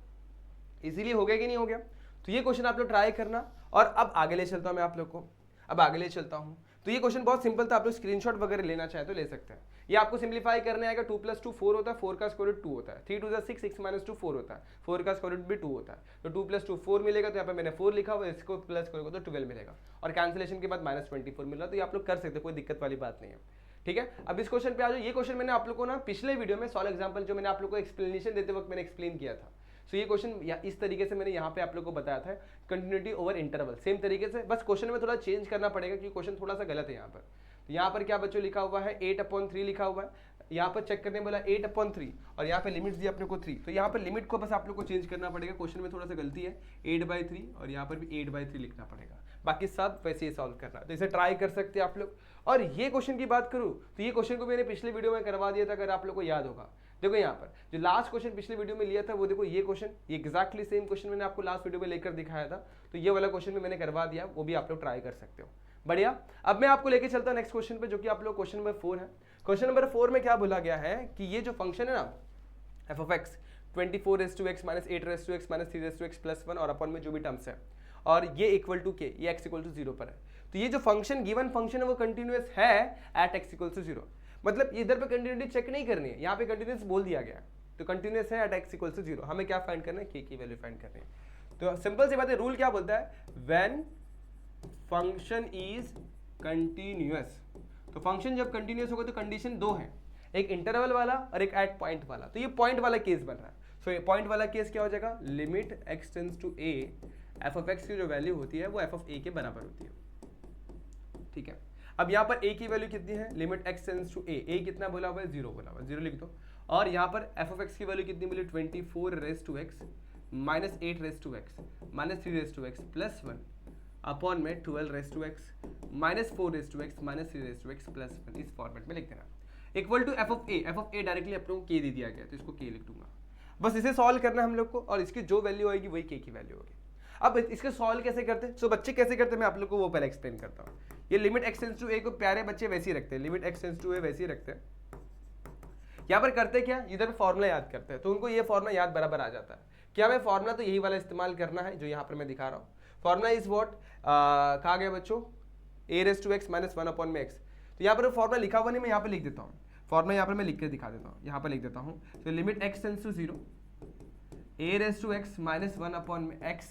इसीलिए हो गया कि नहीं हो गया। तो ये क्वेश्चन आप लोग ट्राई करना, और अब आगे ले चलता हूँ मैं आप लोग को, अब आगे ले चलता हूँ। तो ये क्वेश्चन बहुत सिंपल था, आप लोग स्क्रीनशॉट वगैरह लेना चाहे तो ले सकते हैं। ये आपको सिंप्लीफाई करने आएगा, 2 + 2 4 होता है, 4 का स्क्वायर रूट 2 होता है, 3 × 2 = 6, 6 - 2 4 होता है, 4 का स्क्वायर रूट भी 2 होता है, तो 2 + 2 4 मिलेगा, तो यहाँ पे मैंने 4 लिखा हुआ है, इसको प्लस करोगे तो 12 मिलेगा, और कैंसिलेशन के बाद -24 मिल रहा है, तो ये आप लोग कर सकते हैं, कोई दिक्कत वाली बात नहीं है। ठीक है, अब इस क्वेश्चन पे आ जाओ। ये क्वेश्चन मैंने आप लोग को ना पिछले वीडियो में सॉल्व एग्जांपल जो मैंने आप लोग को एक्सप्लेनेशन देते वक्त मैंने एक्सप्लेन किया था, सो ये क्वेश्चन इस तरीके से मैंने यहाँ पे आप लोग को बताया था, कंटिन्यूटी ओवर इंटरवल, सेम तरीके से, बस क्वेश्चन में थोड़ा चेंज करना पड़ेगा क्योंकि क्वेश्चन थोड़ा सा गलत है यहाँ पर। तो यहाँ पर क्या बच्चों लिखा हुआ है, 8/3 लिखा हुआ है, यहाँ पर चेक करने बोला 8/3, और यहाँ पे लिमिट्स दी अपने को 3, तो यहाँ पर लिमिट को बस आप लोग को चेंज करना पड़ेगा, क्वेश्चन में थोड़ा सा गलती है, 8/3 और यहाँ पर भी 8/3 लिखना पड़ेगा, बाकी सब वैसे ही सॉल्व करना, तो इसे ट्राई कर सकते हैं आप लोग। और ये क्वेश्चन की बात करूँ तो ये क्वेश्चन को मैंने पिछले वीडियो में करवा दिया था, अगर आप लोग को याद होगा। देखो यहाँ पर जो लास्ट क्वेश्चन पिछले वीडियो में लिया था वो देखो, ये क्वेश्चन, ये एक्जैक्टली सेम क्वेश्चन मैंने आपको लास्ट वीडियो में लेकर दिखाया था, तो ये वाला क्वेश्चन भी मैंने करवा दिया, वो भी आप लोग ट्राई कर सकते हो। बढ़िया, अब मैं आपको लेके चलता हूँ नेक्स्ट क्वेश्चन पे, जो कि आप लोग क्वेश्चन नंबर 4 है। क्वेश्चन नंबर 4 में क्या बोला गया है कि ये जो फंक्शन है ना f(x) 24(x - 8(x - 3(x + 1) और अपन में जो भी टर्म्स है, और ये इक्वल टू के, ये x = 0 पर है, तो ये जो फंक्शन गिवन फंक्शन है वो कंटिन्यूअस है एट x = 0, मतलब इधर पे कंटिन्यूटी चेक नहीं करनी है, यहाँ पे कंटिन्यूअस बोल दिया गया, तो कंटिन्यूअस है एट x = 0, हमें क्या फाइंड करना है, k की वैल्यू फाइंड करनी है। तो सिंपल सी बात है, रूल क्या बोलता है, व्हेन फंक्शन इज कंटिन्यूअस, तो फंक्शन जब कंटिन्यूअस होगा तो कंडीशन दो है, एक इंटरवल वाला और एक एट पॉइंट वाला, तो ये पॉइंट वाला केस बन रहा है। सो ये पॉइंट वाला केस क्या हो जाएगा, limit x tends to a, f(x) की जो वैल्यू होती है वो f(a) के बराबर होती है। ठीक है, अब यहाँ पर a की वैल्यू कितनी है, limit x tends to a कितना बोला हुआ है, 0 बोला हुआ है, 0 लिख दो, और यहाँ पर f(x) की वैल्यू कितनी मिली, 24(x) - 8(x) - 3(x + 1 अपॉन में 12(x) - 4(x) - 3(x + 1, इस फॉर्मेट में लिख देना, इक्वल टू f(a) डायरेक्टली अपने को k दे दिया गया, तो इसको k लिख दूंगा, बस इसे सॉल्व करना है हम लोग को, और इसकी जो वैल्यू आएगी वही k की वैल्यू होगी। अब इसके सॉल्व कैसे करते हैं, सो बच्चे कैसे करते हैं मैं आप लोग को वो पहले एक्सप्लेन करता हूँ। ये limit x tends to a को प्यारे बच्चे वैसे ही रखते हैं, limit x tends to a वैसे ही रखते हैं। यहाँ पर करते क्या, इधर फॉर्मूला याद करते हैं, तो उनको ये फॉर्मूला याद बराबर आ जाता है। क्या हमें फॉर्मूला तो यही वाला इस्तेमाल करना है जो यहाँ पर मैं दिखा रहा हूँ। फॉर्मूला इज व्हाट, कहा गया बच्चों, a(x) - 1/x, तो यहाँ पर फॉर्मूला लिखा हुआ नहीं, मैं यहाँ पर लिख देता हूँ, फॉर्मूला यहाँ पर मैं लिख के दिखा देता हूँ, यहाँ पर लिख देता हूँ, तो limit x tends to 0, a(x) - 1/x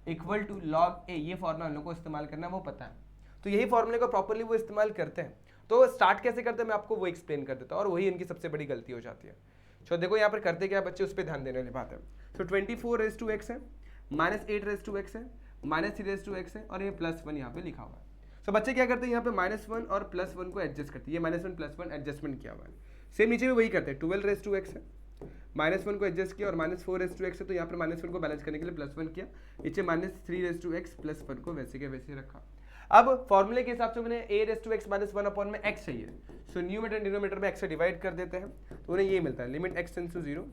equal to log a, ये फॉर्मूला हम लोग को इस्तेमाल करना है, वो पता है, तो यही फॉर्मूले को प्रॉपर्ली वो इस्तेमाल करते हैं। तो स्टार्ट कैसे करते हैं मैं आपको वो एक्सप्लेन कर देता हूँ, और वही इनकी सबसे बड़ी गलती हो जाती है। तो देखो यहाँ पर करते क्या बच्चे, उस पर ध्यान देने वाली बात है। तो 24(x) है, -8(x) है, -3(x) है, और ये +1 यहाँ पे लिखा हुआ है। तो बच्चे क्या करते हैं, यहाँ पे -1 और +1 को एडजस्ट करते हैं, ये -1 +1 एडजस्टमेंट किया हुआ है। सेम नीचे भी वही करते हैं, 12(x) है, -1 को एडजस्ट किया, और -4(x) है, तो यहाँ पर -1 को बैलेंस करने के लिए +1 किया, नीचे -3(x) +1 को वैसे के वैसे रखा। अब फॉर्मूले के हिसाब से मैंने a(x) - 1/x चाहिए, सो न्यूमरेटर डिनोमिनेटर में x से डिवाइड कर देते हैं, तो उन्हें ये मिलता है, लिमिट x टेंड्स टू 0,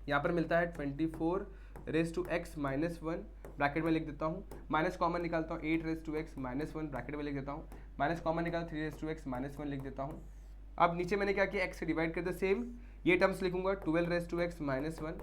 यहाँ पर मिलता है 24(x - 1), ब्रैकेट में लिख देता हूँ, माइनस कॉमन निकालता हूँ, 8(x - 1), ब्रैकेट में लिख देता हूँ, माइनस कॉमन निकाल 3(x - 1) लिख देता हूँ। अब नीचे मैंने क्या किया, x से डिवाइड कर दिया, सेम ये टर्म्स लिखूंगा, 12(x - 1),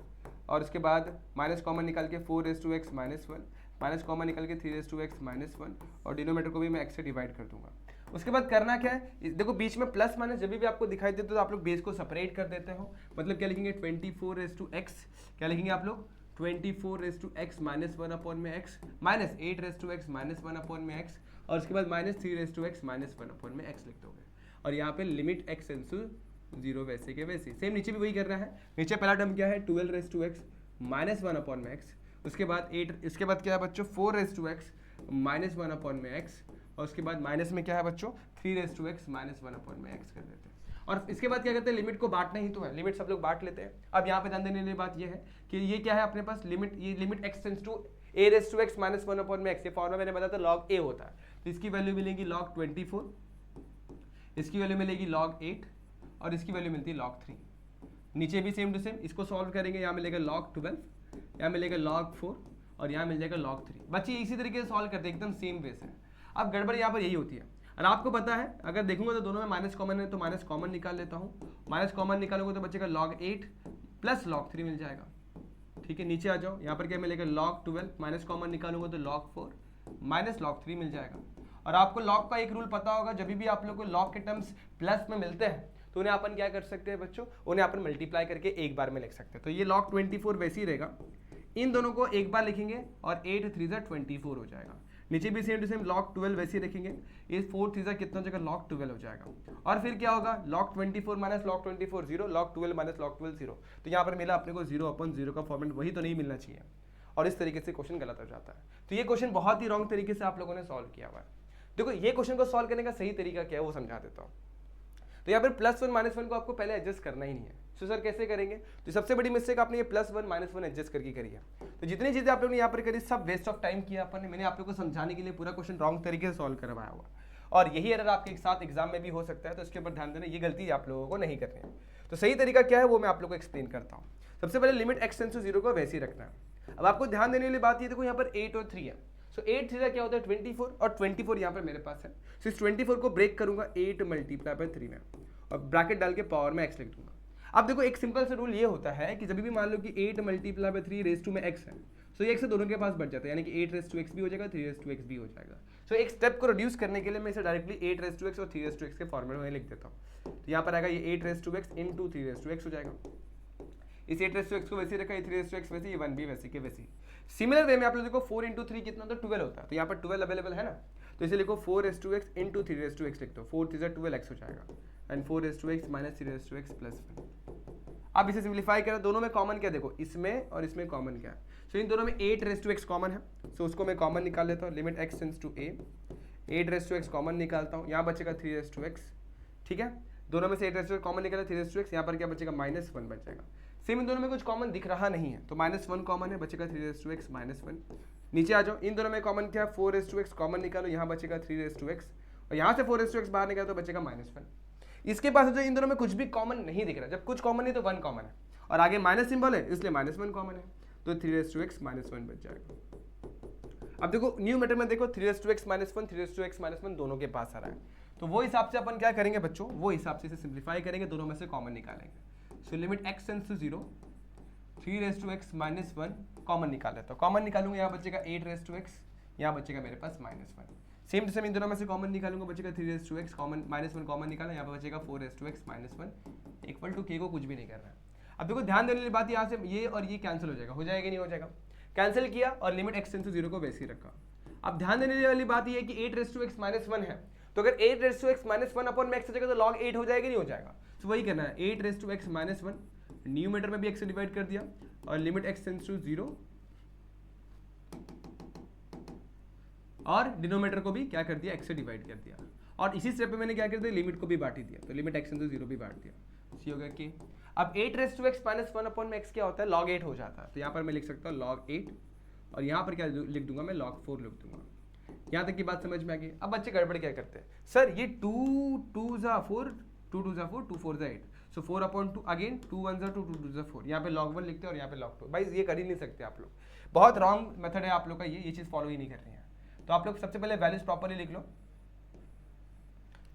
और उसके बाद माइनस कॉमन निकाल के 4(x - 1), माइनस कॉमन निकल के 3(x - 1), और डिनोमिनेटर को भी मैं x से डिवाइड कर दूंगा। उसके बाद करना क्या है, देखो बीच में प्लस माइनस जब भी आपको दिखाई देते तो आप लोग बेस को सेपरेट कर देते हो, मतलब क्या लिखेंगे, 24(x), क्या लिखेंगे आप लोग, 24(x - 1/x minus 8(x - 1/x, और उसके बाद -3(x - 1/x लिख दोगे, और यहाँ पे लिमिट x टेंड्स टू 0 वैसे के वैसे। सेम नीचे भी वही करना है, नीचे पहला टर्म क्या है, 12(x - 1/x, उसके बाद 8, इसके बाद क्या है बच्चों, 4(x - 1/x, और उसके बाद माइनस में क्या है बच्चों, 3(x - 1/x कर देते हैं। और इसके बाद क्या करते हैं, लिमिट को बांटना ही तो है, लिमिट सब लोग बांट लेते हैं। अब यहाँ पे ध्यान देने वाली बात ये है कि ये क्या है अपने पास, लिमिट, ये limit x tends to a(x) - 1/x, ये फॉर्मूला मैंने बताया था log a होता है, तो इसकी वैल्यू मिलेगी log 24, इसकी वैल्यू मिलेगी log 8, और इसकी वैल्यू मिलती है log 3। नीचे भी सेम टू सेम, इसको सॉल्व करेंगे, यहाँ मिलेगा log 12, यहाँ मिलेगा log 4, और यहाँ मिल जाएगा log 3। बच्चे इसी तरीके से सॉल्व करते हैं, एकदम सेम वे से। अब गड़बड़ यहाँ पर यही होती है, और आपको पता है अगर देखूंगा तो दोनों में माइनस कॉमन है, तो माइनस कॉमन निकाल लेता हूँ, माइनस कॉमन निकालोगे तो बचेगा log 8 प्लस log 3 मिल जाएगा। ठीक है, नीचे आ जाओ, यहाँ पर क्या मिलेगा log 12, माइनस कॉमन निकालूंगा तो log 4 माइनस log 3 मिल जाएगा, और आपको लॉग का एक रूल पता होगा, जब भी आप लोग को लॉग के टर्म्स प्लस में मिलते हैं तो उन्हें अपन क्या कर सकते हैं बच्चों, उन्हें अपन मल्टीप्लाई करके एक बार में लिख सकते हैं। तो ये log 24 वैसे ही रहेगा, इन दोनों को एक बार लिखेंगे और 8 3 24 हो जाएगा। नीचे भी सेम टू सेम log 12 वैसे ही रखेंगे, ये 4 3 कितना जगह log 12 हो जाएगा। और फिर क्या होगा, log 24 minus log 24 0, log 12 minus log 12 0। तो यहाँ पर मिला अपने को 0/0 का फॉर्मेट, वही तो नहीं मिलना चाहिए, और इस तरीके से क्वेश्चन गलत हो जाता है। तो ये क्वेश्चन बहुत ही रॉन्ग तरीके से आप लोगों ने सॉल्व किया हुआ है। देखो ये क्वेश्चन को सॉल्व करने का सही तरीका क्या है वो समझा देता हूँ। तो यहाँ पर +1 -1 को आपको पहले एडजस्ट करना ही नहीं है। तो सर कैसे करेंगे, तो सबसे बड़ी मिस्टेक आपने ये +1 -1 एडजस्ट करके करी है। तो जितनी चीजें आप लोगों ने यहाँ पर करी सब वेस्ट ऑफ टाइम किया अपन ने। मैंने आप लोगों को समझाने के लिए पूरा क्वेश्चन रॉन्ग तरीके से सॉल्व करवाया हुआ, और यही एरर आपके साथ एग्जाम में भी हो सकता है। तो इसके ऊपर ध्यान देना, ये गलती आप लोगों को नहीं करनी है। तो सही तरीका क्या है वो मैं आप लोगों को एक्सप्लेन करता हूँ। सबसे पहले लिमिट x टेंड्स टू 0 को वैसे ही रखना है। अब आपको ध्यान देने वाली बात ये देखो, यहाँ पर 8 और 3 है। सो 8 3 क्या होता है 24, और 24 यहाँ पर मेरे पास है। सो इस 24 को ब्रेक करूंगा 8 × 3 में, और ब्रैकेट डाल के पावर में x लिख दूंगा। अब देखो एक सिंपल सा रूल ये होता है कि जब भी मान लो कि 8 × 3 रेज़ टू में x है, सो ये x से दोनों के पास बढ़ जाता है, यानी कि 8 रेज़ टू x भी हो जाएगा, 3 रेज़ टू x भी हो जाएगा। सो एक स्टेप को रिड्यूस करने के लिए मैं इसे डायरेक्टली 8 रेज़ टू x और 3 रेज़ टू x के फॉर्मेट में लिख देता हूँ। तो यहाँ पर आएगा ये 8 raise to x into 3 raise to x हो जाएगा। इस 8 रेज़ टू x को वैसे रखा, 3 रेज़ टू x वैसे, ये 1 भी वैसे के वैसे। सिमिलर वे में आप लोग देखो 4 × 3 कितना होता है 12 होता है। तो यहाँ पर 12 अवेलेबल है ना, तो इसे लिखो 4 raise to x into 3 raise to x लिख दो। 4 3 12x हो जाएगा, and 4 raise to x minus 3 raise to x plus 1। अब इसे सिंप्लीफाई करें, दोनों में कॉमन क्या देखो, इसमें और इसमें कॉमन क्या है। सो इन दोनों में 8 रेज़ टू x कॉमन है, सो उसको मैं कॉमन निकाल लेता हूँ। Limit x tends to a, 8 raise to x common निकालता हूँ, यहाँ बचेगा 3 रेज़ टू x। ठीक है, दोनों में से 8 रेज़ टू x कॉमन निकाला, 3 रेज़ टू x, यहाँ पर क्या बचेगा -1 बच जाएगा। सेम इन दोनों में कुछ कॉमन दिख रहा नहीं है, तो -1 कॉमन है, बचेगा 3 रेज़ टू x -1। नीचे आ जाओ, इन दोनों में कॉमन क्या है 4 रेज़ टू x कॉमन निकालो, यहाँ बचेगा 3 रेज़ टू x, और यहाँ से 4 रेज़ टू x बाहर निकालो तो बचेगा -1। इसके पास जो इन दोनों में कुछ भी कॉमन नहीं दिख रहा, जब कुछ कॉमन नहीं तो 1 कॉमन है, और आगे माइनस सिंबल है इसलिए -1 कॉमन है, तो 3 रेज़ टू x -1 बच जाएगा। अब देखो न्यूमरेटर में देखो 3 raise to x -1, 3 raise to x -1 दोनों के पास आ रहा है, तो वो हिसाब से अपन क्या करेंगे बच्चों, वो हिसाब से इसे सिंप्लीफाई करेंगे, दोनों में से कॉमन निकालेंगे। So limit x tends to 0, 3 raise to x -1 common निकाल लेता हूँ। कॉमन निकालूंगा, यहाँ बचेगा 8 रेज़ टू x, यहाँ बचेगा मेरे पास -1। सेम टू सेम इन दोनों में से कॉमन निकालूंगा, बचेगा 3 raise to x common -1 common निकाला, यहाँ पर बचेगा 4 raise to x -1 equal to k को कुछ भी नहीं करना है। अब देखो ध्यान देने वाली बात, यहाँ से ये और ये कैंसिल हो जाएगा, हो जाएगा नहीं हो जाएगा, कैंसिल किया और लिमिट x टेंड्स टू 0 को वैसे ही रखा। अब ध्यान देने वाली बात ये है कि 8 रेज़ टू x -1 है, तो अगर 8 रेज़ टू x -1 अपॉन में x हो जाएगा तो log 8 हो जाएगा नहीं हो जाएगा। तो वही करना है, 8 रेज़ टू x -1 न्यूमरेटर में भी x से डिवाइड कर दिया, और लिमिट x टेंड्स टू 0, और डिनोमिनेटर को भी क्या कर दिया x से डिवाइड कर दिया, और इसी स्टेप पे मैंने क्या कर दिया लिमिट को भी बांट ही दिया, तो लिमिट x टेंड्स टू 0 भी बांट दिया। सी हो गया कि अब 8 रेज़ टू x -1 अपॉन में x क्या होता है log 8 हो जाता है, तो यहाँ पर मैं लिख सकता हूँ log 8, और यहाँ पर क्या लिख दूंगा मैं log 4 लिख दूंगा। यहाँ तक की बात समझ में आ गई। अब बच्चे गड़बड़ क्या करते हैं, सर ये 2 2 ज़ा 4, 2 2 ज़ा 4, 2 4 ज़ा 8, सो 4/2 अगेन 2 1 ज़ा 2, 2 2 ज़ा 4, यहाँ पे log 1 लिखते हैं और यहाँ पे log 2। भाई ये कर ही नहीं सकते आप लोग, बहुत रॉन्ग मेथड है आप लोग का, ये चीज़ फॉलो ही नहीं कर रही है। तो आप लोग सबसे पहले वैल्यूज प्रॉपरली लिख लो।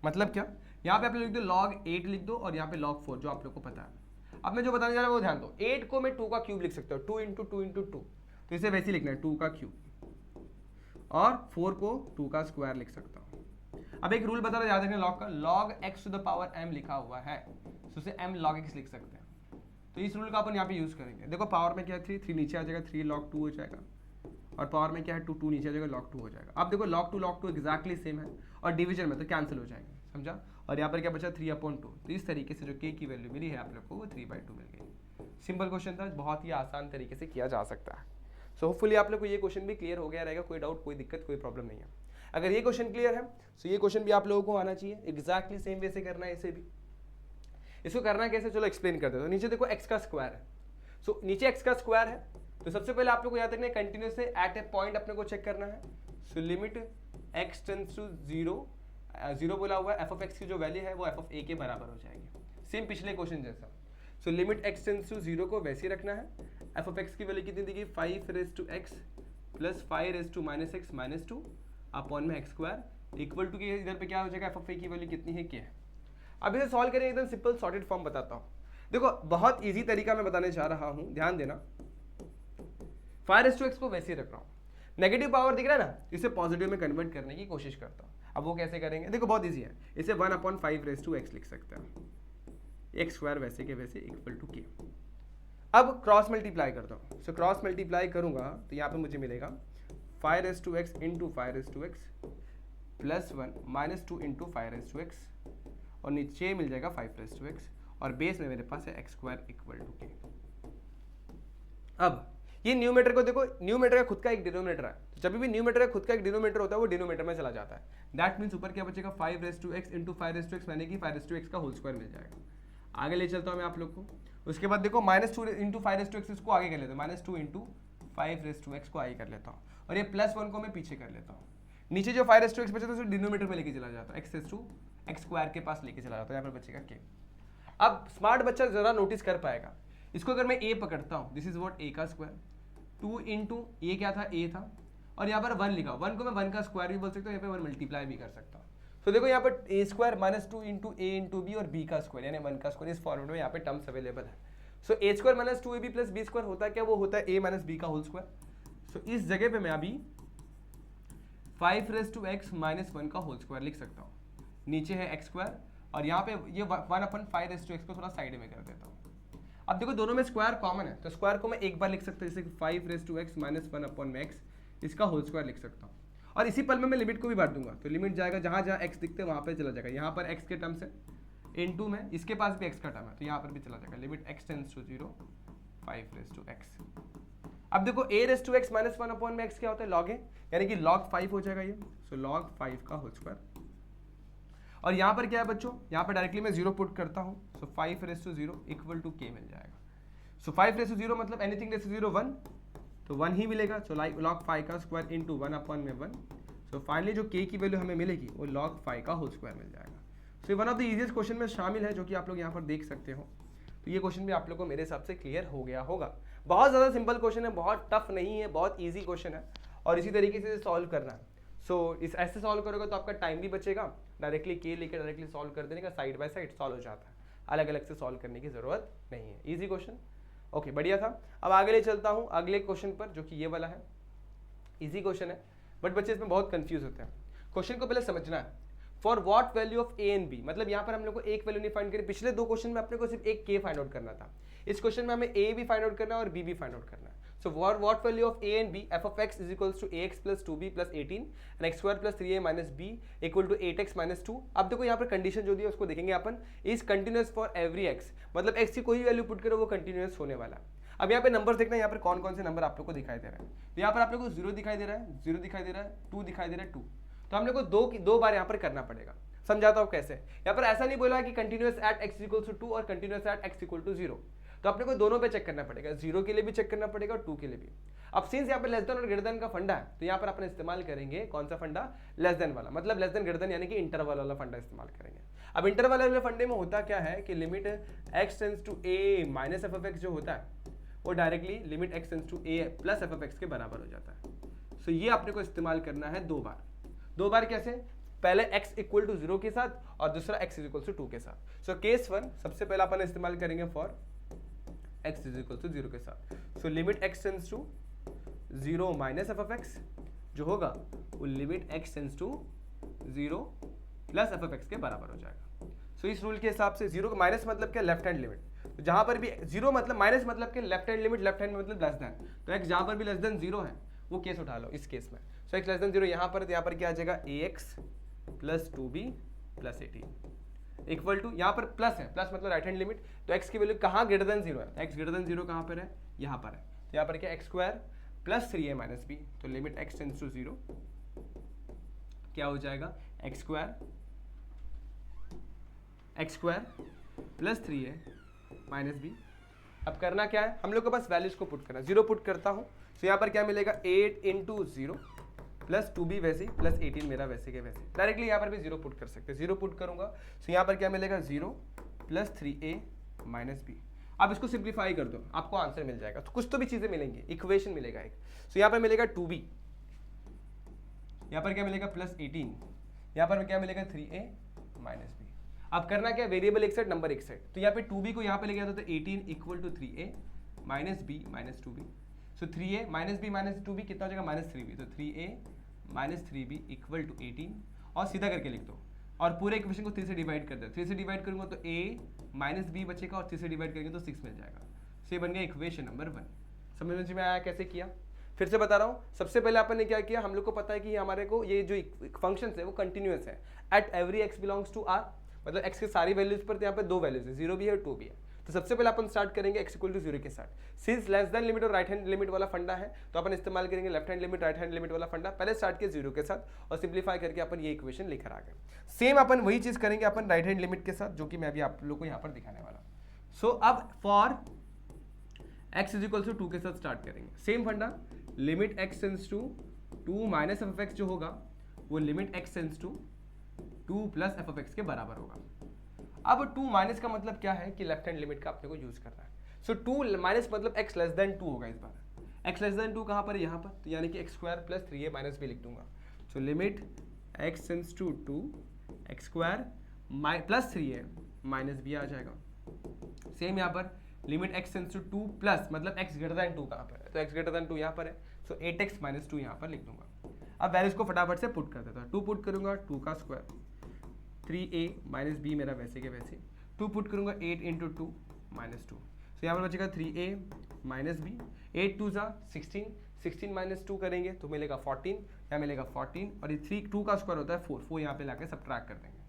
मतलब क्या, यहाँ पे आप लोग लिख दो log 8 लिख दो, और यहाँ पे log 4 जो आप लोग को पता है। अब मैं जो बताने जा रहा हूँ वो ध्यान दो, 8 को मैं 2 का क्यूब लिख सकता हूँ, 2 × 2 × 2, तो इसे वैसे लिखना है 2 का क्यूब, और 4 को 2 का स्क्वायर लिख सकता हूँ। अब एक रूल बता रहा याद रखना log का, log x to the power m लिखा हुआ है, तो उसे m log x लिख सकते हैं। तो इस रूल का अपन यहाँ पे यूज करेंगे। देखो पावर में क्या है 3 नीचे आ जाएगा, 3 log 2 हो जाएगा, और पावर में क्या है 2 नीचे आ जाएगा, log 2 हो जाएगा। अब देखो log 2 एक्जैक्टली सेम है, और डिवीजन में तो कैंसिल हो जाएंगे, समझा। और यहाँ पर क्या बचा 3/2, तो इस तरीके से जो k की वैल्यू मिली है आप लोग को वो 3/2 मिल गई। सिंपल क्वेश्चन था, बहुत ही आसान तरीके से किया जा सकता है। सो होपफुली आप लोग को ये क्वेश्चन भी क्लियर हो गया रहेगा, कोई डाउट कोई दिक्कत कोई प्रॉब्लम नहीं है। अगर ये क्वेश्चन क्लियर है तो ये क्वेश्चन भी आप लोगों को आना चाहिए, एग्जैक्टली सेम वे से करना है इसे भी। इसको करना कैसे, चलो एक्सप्लेन करते हैं। तो नीचे देखो x का स्क्वायर है, सो नीचे x का स्क्वायर है, तो सबसे पहले आप लोग को याद रखना है कंटिन्यूस से एट ए पॉइंट अपने को चेक करना है। So limit x tends to 0 बोला हुआ है, f(x) की जो वैल्यू है वो f(a) के बराबर हो जाएगी, सेम पिछले क्वेश्चन जैसा। So limit x tends to 0 को वैसे ही रखना है। f(x) की वैल्यू कितनी दी, 5 raise to x plus 5 raise to -x -2 upon में x² इक्वल टू के इधर पे क्या हो जाएगा, f(a) की वैल्यू कितनी है, k है। अब इसे सॉल्व करें, एकदम सिंपल सॉर्टेड फॉर्म बताता हूँ। देखो बहुत इजी तरीका मैं बताने जा रहा हूँ, ध्यान देना। 5 रेज़ टू x को वैसे ही रख रहा हूँ, नेगेटिव पावर दिख रहा है ना, इसे पॉजिटिव में कन्वर्ट करने की कोशिश करता हूँ। अब वो कैसे करेंगे, देखो बहुत ईजी है, इसे 1/5 लिख सकते हैं, एक्स स्क्वायर वैसे के वैसे इक्वल टू के। अब क्रॉस मल्टीप्लाई करता हूँ, सो क्रॉस मल्टीप्लाई करूंगा तो यहाँ पे मुझे मिलेगा 5x into 5x plus 1 minus 2 into 5x और नीचे मिल जाएगा 5x और बेस में मेरे पास है एक्स स्क्वायर इक्वल टू के। अब ये न्यूमेटर को देखो, न्यूमेटर का खुद का एक डिनोमिनेटर है, जब भी न्यूमेटर का खुद का एक डिनोमिनेटर होता है वो डिनोमिनेटर में चला जाता है। दैट मीन्स ऊपर क्या बचेगा 5x इंटू 5x यानी कि 5x का होल स्क्वायर मिल जाएगा। आगे ले चलता हूँ मैं आप लोग को, उसके बाद देखो -2 इंटू 5x इसको आगे कर लेता हूँ, -2 इंटू 5x को आगे कर लेता हूँ और ये +1 को मैं पीछे कर लेता हूँ। नीचे जो 5x बचा था उसे डिनोमिनेटर में लेके चला जाता है, x स्क्वायर के पास लेके चला जाता है, यहाँ पर बचेगा k। अब स्मार्ट बच्चा जरा नोटिस कर पाएगा, इसको अगर मैं a पकड़ता हूँ, दिस इज व्हाट a का स्क्वायर, 2 इंटू ए क्या था, a था, और यहाँ पर 1 लिखा, 1 को मैं 1 का स्क्वायर भी बोल सकता हूँ, यहाँ पे 1 मल्टीप्लाई भी कर सकता हूँ। तो देखो यहाँ पर a square -2 into a into b और b का स्क्वायर यानी 1 का स्क्वायर, इस फॉर्मेट में यहाँ पे टर्म्स अवेलेबल है। सो a square minus 2ab plus b square होता है क्या, वो होता है a माइनस b का होल स्क्वायर। सो इस जगह पे मैं अभी 5x माइनस 1 का होल स्क्वायर लिख सकता हूँ, नीचे है x स्क्वायर और यहाँ पे ये 1/5x को थोड़ा साइड में कर देता हूँ। अब देखो दोनों में स्क्वायर कॉमन है, तो स्क्वायर को मैं एक बार लिख सकता हूँ, जैसे 5x माइनस 1/x इसका होल स्क्वायर लिख सकता हूँ। और इसी पल में मैं लिमिट को भी बांट दूंगा, तो लिमिट जाएगा जहाँ जहाँ x दिखते हैं वहाँ पे चला जाएगा, यहाँ पर x के टर्म्स है इनटू में, इसके पास भी x का टर्म है तो यहाँ पर भी चला जाएगा, limit x tends to 0 5x। अब देखो a माइनस 1/x क्या होता है, log a, यानी कि log 5 हो जाएगा ये, सो log 5 का होल स्क्वायर। और यहाँ पर क्या है बच्चों, यहाँ पर डायरेक्टली मैं 0 पुट करता हूँ, सो 5 इक्वल टू k मिल जाएगा। सो 5 मतलब एनीथिंग 0 1, तो 1 ही मिलेगा, सो log 5 का स्क्वायर इंटू 1/1। सो फाइनली जो k की वैल्यू हमें मिलेगी वो log 5 का होल स्क्वायर मिल जाएगा। So one of the easiest question में शामिल है जो कि आप लोग यहाँ पर देख सकते हो। तो ये क्वेश्चन भी आप लोग को मेरे हिसाब से क्लियर हो गया होगा। बहुत ज़्यादा सिंपल क्वेश्चन है, बहुत टफ नहीं है, बहुत ईजी क्वेश्चन है और इसी तरीके से सॉल्व करना है। सो इस ऐसे सॉल्व करोगे तो आपका टाइम भी बचेगा, डायरेक्टली के लेकर डायरेक्टली सॉल्व कर देने का, साइड बाय साइड सॉल्व हो जाता है, अलग अलग से सॉल्व करने की जरूरत नहीं है। ईजी क्वेश्चन, ओके बढ़िया था। अब आगे ले चलता हूँ अगले क्वेश्चन पर जो कि ये वाला है, ईजी क्वेश्चन है बट बच्चे इसमें बहुत कंफ्यूज होते हैं। क्वेश्चन को पहले समझना है, for what value of a and b, मतलब यहाँ पर हम लोग को एक वैल्यू नहीं फाइंड करी, पिछले दो क्वेश्चन में अपने को सिर्फ एक के फाइंड आउट करना था, इस क्वेश्चन में हमें ए भी फाइंड आउट करना है और बी भी फाइंड आउट करना है। So for what value of a and b, f of x is equals to ax plus 2b plus 18 and x square plus 3a minus b equal to 8x minus 2। अब देखो यहाँ पर कंडीशन जो दी है उसको देखेंगे अपन, is continuous for every x, मतलब x की कोई वैल्यू पुट करो वो कंटिन्यूअस होने वाला है। अब यहाँ पे नंबर देखना है, यहाँ पर कौन कौन से नंबर आप लोग को दिखाई दे रहा है, तो यहाँ पर आप लोग को 0 दिखाई दे रहा है, 0 दिखाई दे रहा है, 2 दिखाई दे रहा है, 2, तो हम लोग को दो बार यहाँ पर करना पड़ेगा। समझाता हूँ कैसे, यहाँ पर ऐसा नहीं बोला कि continuous at x equal to 2 और continuous at x equal to 0, तो अपने को दोनों पे चेक करना पड़ेगा, 0 के लिए भी चेक करना पड़ेगा और 2 के लिए भी। अब सिंस यहाँ पे लेस देन और ग्रेटर देन का फंडा है तो यहाँ पर अपन इस्तेमाल करेंगे कौन सा फंडा, लेस देन वाला, मतलब लेस देन ग्रेटर देन यानी कि इंटरवल वाला फंडा इस्तेमाल करेंगे। अब इंटरवल वाले फंडे में होता क्या है कि limit x tends to a minus f of x जो होता है वो directly limit x tends to a plus f of x के बराबर हो जाता है। सो ये अपने को इस्तेमाल करना है दो बार कैसे, पहले x इक्वल टू 0 के साथ और दूसरा x इज इक्वल टू 2 के साथ। सो केस 1 सबसे पहले अपन इस्तेमाल करेंगे for x is equal to 0 के साथ। So limit x tends to 0 minus f of x जो होगा वो limit x tends to 0 plus f of x के बराबर हो जाएगा। सो इस रूल के हिसाब से 0 माइनस मतलब क्या, लेफ्ट हैंड लिमिट, तो जहां पर भी 0 मतलब माइनस मतलब क्या, left hand limit, left hand मतलब लेस देन, तो x जहां पर भी लेस देन 0 है वो केस उठा लो इस केस में। सो x लेस देन 0 यहाँ पर क्या आ जाएगा, ax plus 2b plus 18 equal to, यहाँ पर प्लस है, प्लस मतलब राइट हैंड लिमिट, तो x की वैल्यू कहाँ ग्रेटर देन 0 है, तो x ग्रेटर देन 0 कहाँ पर है, यहाँ पर है, तो यहाँ पर क्या x square plus 3a minus b, तो लिमिट x टेंड्स टू 0 क्या हो जाएगा, x square plus 3a minus b। अब करना क्या है, हम लोग को बस वैल्यूज को पुट करना, 0 पुट करता हूँ, तो यहाँ पर क्या मिलेगा 8 इंटू 0 प्लस 2b वैसे प्लस 18 मेरा वैसे के वैसे, डायरेक्टली यहाँ पर भी 0 पुट कर सकते हैं, 0 पुट करूंगा तो यहाँ पर क्या मिलेगा 0 प्लस 3a माइनस b। अब इसको सिंप्लीफाई कर दो आपको आंसर मिल जाएगा, तो कुछ तो भी चीजें मिलेंगी, इक्वेशन मिलेगा एक, तो यहाँ पर मिलेगा 2b, यहाँ पर क्या मिलेगा प्लस 18, यहाँ पर क्या मिलेगा 3a माइनस b। अब करना क्या, वेरिएबल एक साइड नंबर एक साइड, तो यहाँ पे 2b को यहाँ पे ले गया था तो 18 equal to 3a minus b minus 2b। So 3a minus b minus 2b कितना हो जाएगा, माइनस 3b, तो 3a minus 3b equal to 18, और सीधा करके लिख दो और पूरे इक्वेशन को 3 से डिवाइड कर दो। 3 से डिवाइड करूंगा तो a माइनस बी बचेगा और 3 से डिवाइड करेंगे तो 6 मिल जाएगा। सो ये बन गया इक्वेशन नंबर 1। समझ में आया कैसे किया? फिर से बता रहा हूँ, सबसे पहले अपन ने क्या किया, हम लोग को पता है कि हमारे को ये जो फंक्शन है वो कंटिन्यूअस है at every x belongs to R, मतलब एक्स के सारी वैल्यूज पर यहाँ पे 2 वैल्यूज है, 0 भी है और 2 भी है। तो सबसे पहले अपन स्टार्ट करेंगे एक्स इक्वल टू 0 के साथ। सिंस लेस देन लिमिट और राइट हैंड लिमिट वाला फंडा है तो अपन इस्तेमाल करेंगे left hand limit right hand limit वाला फंडा। पहले स्टार्ट किया 0 के साथ और सिंप्लीफाई करके अपन ये इक्वेशन लेकर आ गए। सेम अपन वही चीज करेंगे अपन राइट हैंड लिमिट के साथ, जो कि मैं अभी आप लोग को यहाँ पर दिखाने वाला। सो अब for x is equal to 2 के साथ स्टार्ट करेंगे। सेम फंडा, limit x tends to 2 minus f(x) जो होगा वो limit x tends to 2 plus f(x) के बराबर होगा। अब 2 माइनस का मतलब क्या है कि लेफ्ट हैंड लिमिट का अपने को यूज करना है। सो 2 माइनस मतलब x लेस देन 2 होगा। इस बार x लेस देन 2 कहाँ पर है? यहाँ पर, तो यानी कि x² plus 3a minus b लिख दूंगा। So limit x tends to 2 x² plus 3a minus b आ जाएगा। सेम यहाँ पर limit x tends to 2 plus मतलब x ग्रेटर देन 2 कहाँ पर है? तो x ग्रेटर देन 2 यहाँ पर है। सो 8x माइनस 2 यहाँ पर लिख दूंगा। अब वैल्यूज को फटाफट से पुट कर देता हूँ। 2 पुट करूंगा 2 का स्क्वायर, 3a माइनस b मेरा वैसे के वैसे, 2 पुट करूंगा 8 इंटू 2 माइनस 2। सो यहाँ पर बचेगा 3a माइनस b, 8 2 जा 16, 16 माइनस 2 करेंगे तो मिलेगा 14, यहाँ मिलेगा 14 और ये 2 का स्क्वायर होता है 4, 4 यहाँ पे लाके सब्ट्रैक्ट कर देंगे।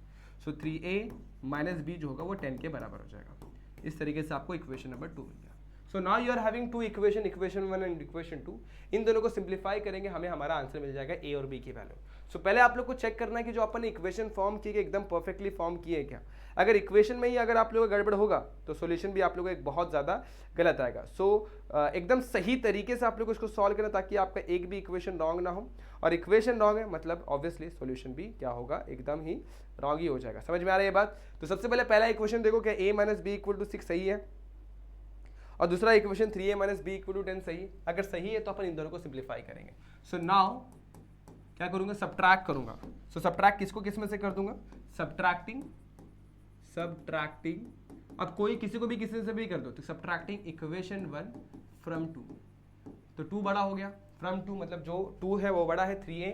सो 3a माइनस b जो होगा वो 10 के बराबर हो जाएगा। इस तरीके से आपको इक्वेशन नंबर 2 मिल गया। So now you are having 2 equation, equation 1 and equation 2। इन दोनों को सिंप्लीफाई करेंगे, हमें हमारा आंसर मिल जाएगा a और b की वैल्यू। सो पहले आप लोग को चेक करना है कि जो अपन ने इक्वेशन फॉर्म किए एकदम परफेक्टली फॉर्म किए हैं क्या। अगर इक्वेशन में ही अगर आप लोगों का गड़बड़ होगा तो सॉल्यूशन भी आप लोगों का एक बहुत ज़्यादा गलत आएगा। सो एकदम सही तरीके से आप लोग इसको सॉल्व करना ताकि आपका एक भी इक्वेशन रॉन्ग ना हो, और इक्वेशन रॉन्ग है मतलब ऑब्वियसली सॉल्यूशन भी क्या होगा, एकदम ही रॉन्ग ही हो जाएगा। समझ में आ रहा है ये बात? तो सबसे पहले पहला इक्वेशन देखो, क्या a minus b equal to 6 सही है, और दूसरा equation 3a minus b equal to 10 सही है। अगर सही है तो अपन इन दोनों को सिंप्लीफाई करेंगे। सो नाउ क्या करूंगा, सब्ट्रैक्ट करूंगा। सो सब्ट्रैक्ट किसको किस में से कर दूंगा, सब्ट्रैक्टिंग अब कोई किसी को भी किसी से भी कर दो, तो सब्ट्रैक्टिंग इक्वेशन 1 फ्रॉम 2, तो 2 बड़ा हो गया फ्रॉम 2, मतलब जो 2 है वो बड़ा है, 3a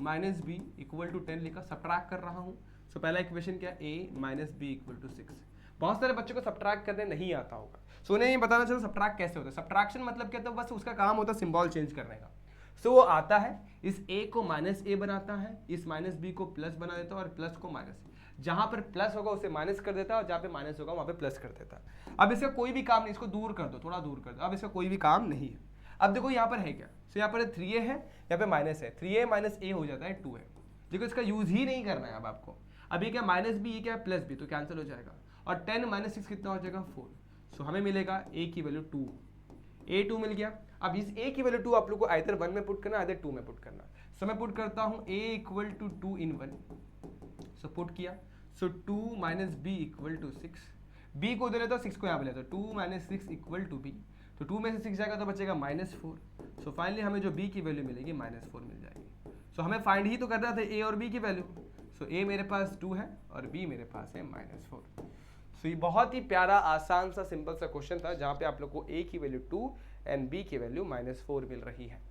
minus b equal to 10 लिखा, सब्ट्रैक्ट कर रहा हूँ। सो पहला इक्वेशन क्या, a minus b equal to 6। बहुत सारे बच्चों को सब्ट्रैक्ट करने नहीं आता होगा, सो उन्हें ये बताना चाहिए सब्ट्रैक्ट कैसे होता है। सब्ट्रैक्शन मतलब क्या, तो बस उसका काम होता है सिंबल चेंज करने का। सो वो आता है, इस a को माइनस a बनाता है, इस माइनस b को प्लस बना देता है और प्लस को माइनस, जहां पर प्लस होगा उसे माइनस कर देता है और जहां पे माइनस होगा वहां पे प्लस कर देता है। अब इसका कोई भी काम नहीं, इसको दूर कर दो, थोड़ा दूर कर दो, अब इसका कोई भी काम नहीं है। अब देखो यहाँ पर है क्या, सो यहाँ पर 3a है, यहाँ पे माइनस है, 3a माइनस a हो जाता है 2 है। देखो इसका यूज ही नहीं करना है अब आपको। अब ये क्या माइनस बी, ये क्या प्लस बी, तो कैंसिल हो जाएगा, और 10 माइनस 6 कितना हो जाएगा 4। सो हमें मिलेगा a की वैल्यू 2, a2 मिल गया। अब इस a की वैल्यू 2 आप लोग को आइदर 1 में पुट करना आइदर 2 में पुट करना। सो मैं पुट करता हूँ a equal to 2 in 1, so put किया। So 2 minus b equal to 6, b को दे लेता हूँ 6 को यहाँ पे लेता हूँ, 2 माइनस 6 इक्वल टू b, तो 2 में से 6 जाएगा तो बचेगा -4। सो फाइनली हमें जो b की वैल्यू मिलेगी -4 मिल जाएगी। सो हमें फाइंड ही तो करना था a और b की वैल्यू। सो a मेरे पास 2 है और b मेरे पास है -4। सो ये बहुत ही प्यारा आसान सा सिंपल सा क्वेश्चन था जहाँ पे आप लोग को a की वैल्यू 2 एंड b की वैल्यू -4 मिल रही है।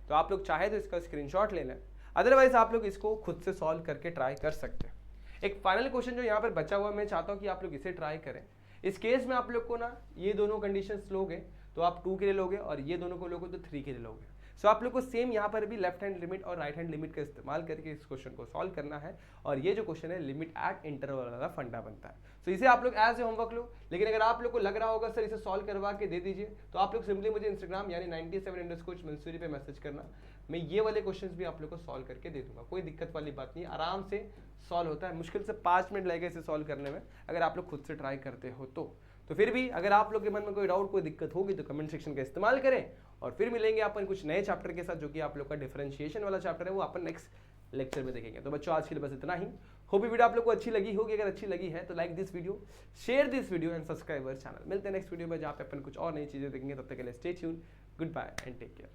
तो आप लोग चाहे तो इसका स्क्रीनशॉट ले लें, अदरवाइज आप लोग इसको खुद से सॉल्व करके ट्राई कर सकते हैं। एक फाइनल क्वेश्चन जो यहाँ पर बचा हुआ, मैं चाहता हूँ कि आप लोग इसे ट्राई करें। इस केस में आप लोग को ना ये दोनों कंडीशंस लोगे तो आप 2 के लिए लोगे और ये दोनों को लोगे तो 3 के लिए लोगे। सो आप लोग को सेम यहाँ पर भी लेफ्ट हैंड लिमिट और राइट हैंड लिमिट का इस्तेमाल करके इस क्वेश्चन को सॉल्व करना है, और ये जो क्वेश्चन है लिमिट एट इंटरवल वाला फंडा बनता है। सो इसे आप लोग एज ए होमवर्क लो, लेकिन अगर आप लोग को लग रहा होगा सर इसे सॉल्व करवा के दे दीजिए, तो आप लोग सिंपली मुझे इंस्टाग्राम यानी 97_Mansoori पे मैसेज करना, मैं ये वाले क्वेश्चंस भी आप लोग को सॉल्व करके दे दूंगा। कोई दिक्कत वाली बात नहीं, आराम से सॉल्व होता है, मुश्किल से 5 मिनट लगेगा इसे सॉल्व करने में अगर आप लोग खुद से ट्राई करते हो तो फिर भी अगर आप लोग के मन में कोई डाउट कोई दिक्कत होगी तो कमेंट सेक्शन का इस्तेमाल करें, और फिर मिलेंगे अपन कुछ नए चैप्टर के साथ, जो कि आप लोग का डिफरेंशिएशन वाला चैप्टर है, वो अपन नेक्स्ट लेक्चर में देखेंगे। तो बच्चों आज के लिए बस इतना ही। होप वीडियो आप लोग को अच्छी लगी होगी, अगर अच्छी लगी है तो like this video, share this video and subscribe our channel. मिलते हैं नेक्स्ट वीडियो में जहाँ पे अपन कुछ और नई चीजें देखेंगे। तब तक के लिए stay tune, good bye and take care.